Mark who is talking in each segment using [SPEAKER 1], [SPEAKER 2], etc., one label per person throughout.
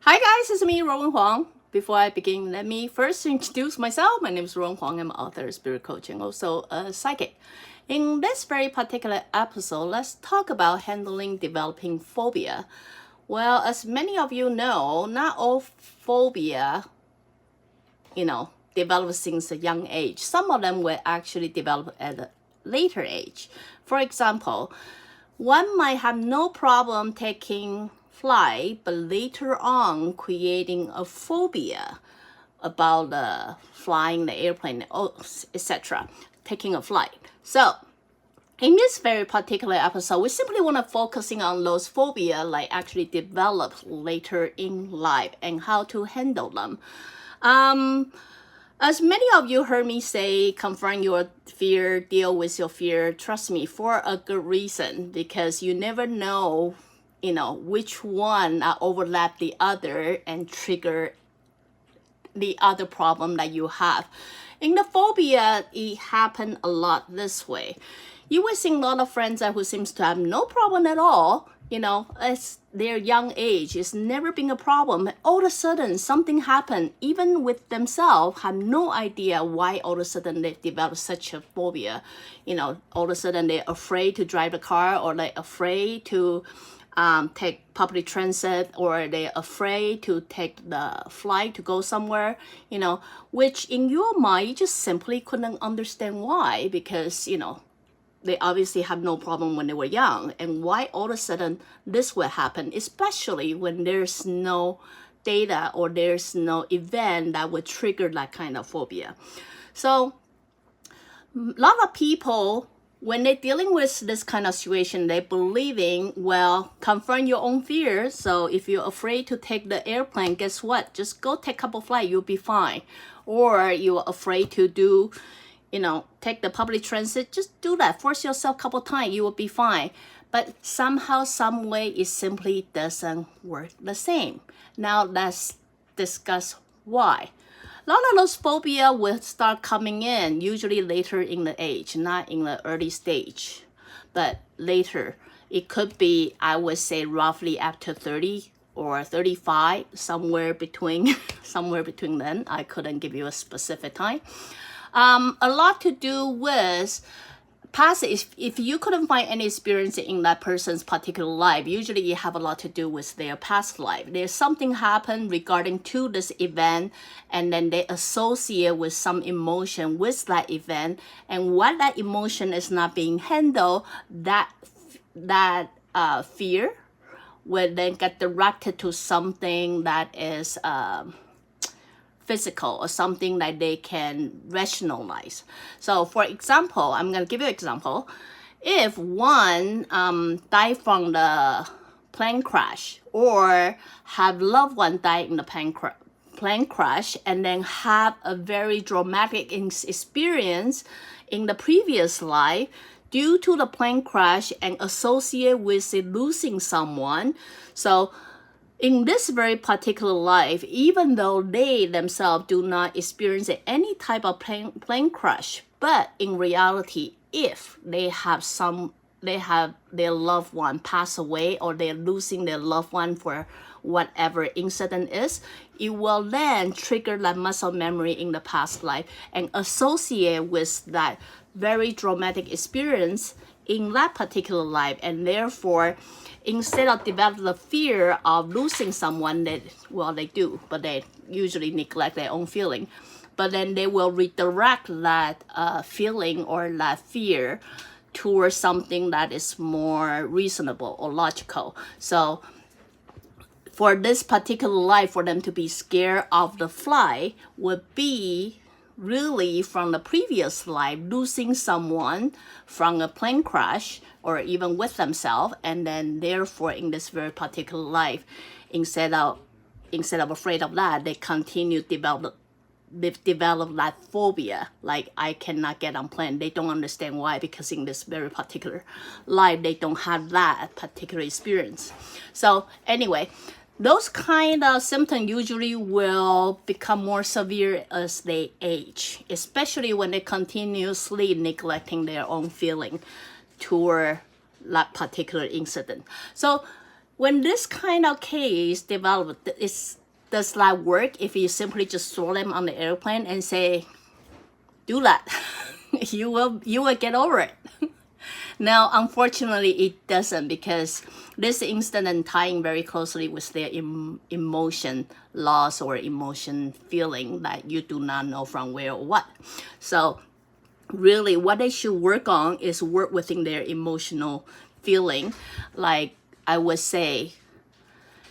[SPEAKER 1] Hi guys, it's me, Ruowen Huang. Before I begin, let me first introduce myself. My name is Ruowen Huang. I'm an author, spirit coach, and also a psychic. In this very particular episode, let's talk about handling developing phobia. Well, as many of you know, not all phobia, develop since a young age. Some of them will actually develop at a later age. For example, one might have no problem taking flight, but later on creating a phobia about flying the airplane, etc., taking a flight. So in this very particular episode, we simply want to focusing on those phobia like actually develop later in life and how to handle them. As many of you heard me say, confront your fear, deal with your fear, trust me, for a good reason, because you never know, which one overlap the other and trigger the other problem that you have. In the phobia, it happened a lot this way. You will see a lot of friends who seems to have no problem at all, as their young age, it's never been a problem. All of a sudden, something happened, even with themselves, have no idea why all of a sudden they develop such a phobia. All of a sudden they're afraid to drive the car, or they're afraid to take public transit, or they're afraid to take the flight to go somewhere, which in your mind, you just simply couldn't understand why, because, they obviously have no problem when they were young. And why all of a sudden this will happen, especially when there's no data or there's no event that would trigger that kind of phobia. So a lot of people, when they're dealing with this kind of situation, they're believing, well, confront your own fear. So if you're afraid to take the airplane, guess what? Just go take a couple flights, you'll be fine. Or you're afraid to do, take the public transit, just do that. Force yourself a couple times, you will be fine. But somehow, some way, it simply doesn't work the same. Now let's discuss why. A lot of those phobia will start coming in usually later in the age, not in the early stage, but later. It could be, I would say, roughly after 30 or 35, somewhere between then. I couldn't give you a specific time. A lot to do with past. If you couldn't find any experience in that person's particular life, usually it have a lot to do with their past life. There's something happened regarding to this event, and then they associate with some emotion with that event, and what that emotion is not being handled, that fear will then get directed to something that is physical, or something that they can rationalize. So for example, I'm going to give you an example. If one died from the plane crash, or have loved one die in the plane crash, and then have a very dramatic experience in the previous life due to the plane crash and associate with it losing someone. So in this very particular life, even though they themselves do not experience any type of plane crash, but in reality, if they have their loved one pass away, or they're losing their loved one for whatever incident is, it will then trigger that muscle memory in the past life and associate with that very traumatic experience in that particular life. And therefore, instead of develop the fear of losing someone, they do, but they usually neglect their own feeling. But then they will redirect that feeling or that fear towards something that is more reasonable or logical. So for this particular life, for them to be scared of the fly would be really from the previous life, losing someone from a plane crash, or even with themselves, and then therefore in this very particular life, instead of afraid of that, they continue develop that phobia, like I cannot get on plane. They don't understand why, because in this very particular life, they don't have that particular experience. So anyway, those kind of symptoms usually will become more severe as they age, especially when they continuously neglecting their own feeling toward that particular incident. So when this kind of case develops, does that work if you simply just throw them on the airplane and say, do that? you will get over it. Now, unfortunately, it doesn't, because this incident tying very closely with their emotion loss or emotion feeling that you do not know from where or what. So really what they should work on is work within their emotional feeling. Like I would say,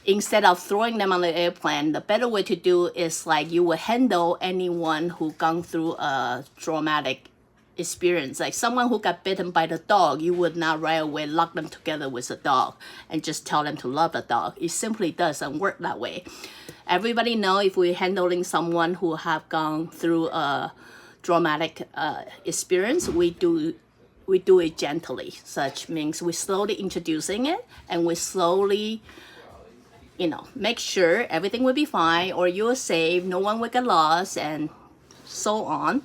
[SPEAKER 1] instead of throwing them on the airplane, the better way to do is like you would handle anyone who gone through a traumatic experience. Like someone who got bitten by the dog, you would not right away lock them together with a dog and just tell them to love the dog. It simply doesn't work that way. Everybody know if we're handling someone who have gone through a traumatic experience, we do it gently. Such means we slowly introducing it, and we slowly, make sure everything will be fine, or you're safe, no one will get lost, and so on.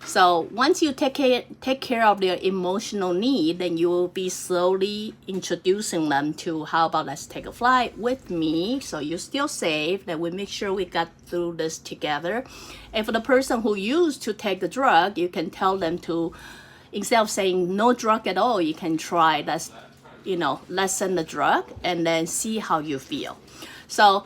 [SPEAKER 1] So once you take care of their emotional need, then you will be slowly introducing them to, how about let's take a flight with me, so you're still safe, that we make sure we got through this together. And for the person who used to take the drug, you can tell them to, instead of saying no drug at all, you can try that's, lessen the drug and then see how you feel. So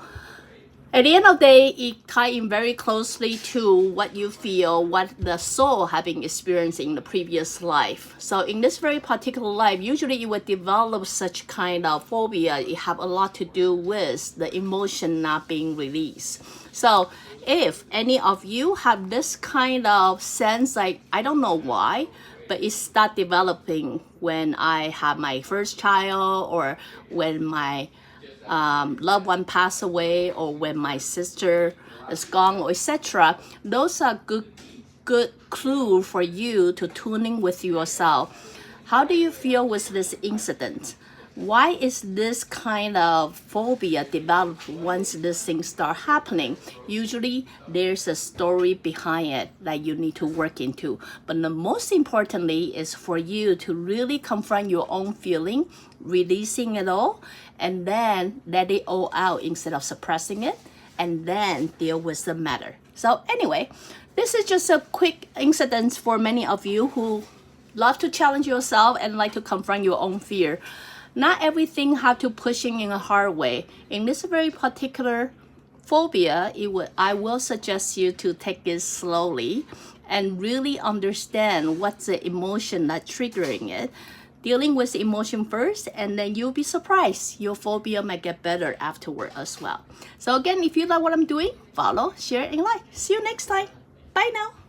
[SPEAKER 1] at the end of the day, it ties in very closely to what you feel, what the soul have been experiencing in the previous life. So in this very particular life, usually you would develop such kind of phobia. It have a lot to do with the emotion not being released. So if any of you have this kind of sense, like, I don't know why, but it start developing when I have my first child, or when my loved one passed away, or when my sister is gone, or etc. Those are good clue for you to tune in with yourself. How do you feel with this incident? Why is this kind of phobia developed once this thing start happening? Usually there's a story behind it that you need to work into. But the most importantly is for you to really confront your own feeling, releasing it all, and then let it all out instead of suppressing it, and then deal with the matter. So anyway, this is just a quick incident for many of you who love to challenge yourself and like to confront your own fear. Not everything have to pushing in a hard way. In this very particular phobia, I will suggest you to take it slowly and really understand what's the emotion that's triggering it. Dealing with the emotion first, and then you'll be surprised. Your phobia might get better afterward as well. So again, if you like what I'm doing, follow, share, and like. See you next time. Bye now.